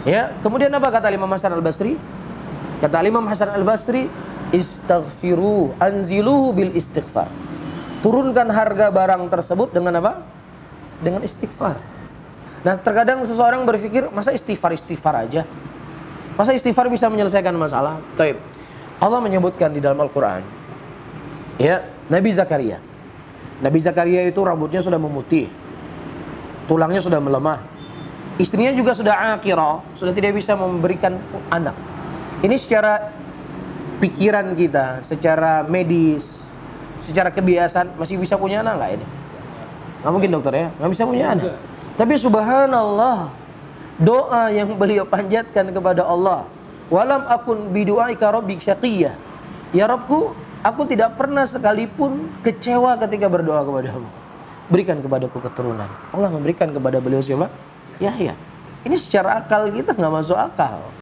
Ya, kemudian apa kata Imam Hasan Al-Basri? Kata Imam Hasan Al-Basri, istaghfiru anziluhu bil istighfar. Turunkan harga barang tersebut dengan apa? Dengan istighfar. Nah, terkadang seseorang berpikir, masa istighfar aja? Masa istighfar bisa menyelesaikan masalah? Taib. Allah menyebutkan di dalam Al-Quran, ya, Nabi Zakaria. Nabi Zakaria itu rambutnya sudah memutih, tulangnya sudah melemah, istrinya juga sudah akirah, sudah tidak bisa memberikan anak. Ini secara pikiran kita, secara medis, secara kebiasaan, masih bisa punya anak nggak ini? Nggak mungkin dokter ya, nggak bisa punya anak. Tapi subhanallah, doa yang beliau panjatkan kepada Allah, walam akun bidu'aika rabbik syaqiyah. Ya Rabbku, aku tidak pernah sekalipun kecewa ketika berdoa kepadamu. Berikan kepadaku keturunan. Allah memberikan kepada beliau siapa? Yahya. Ini secara akal kita nggak masuk akal.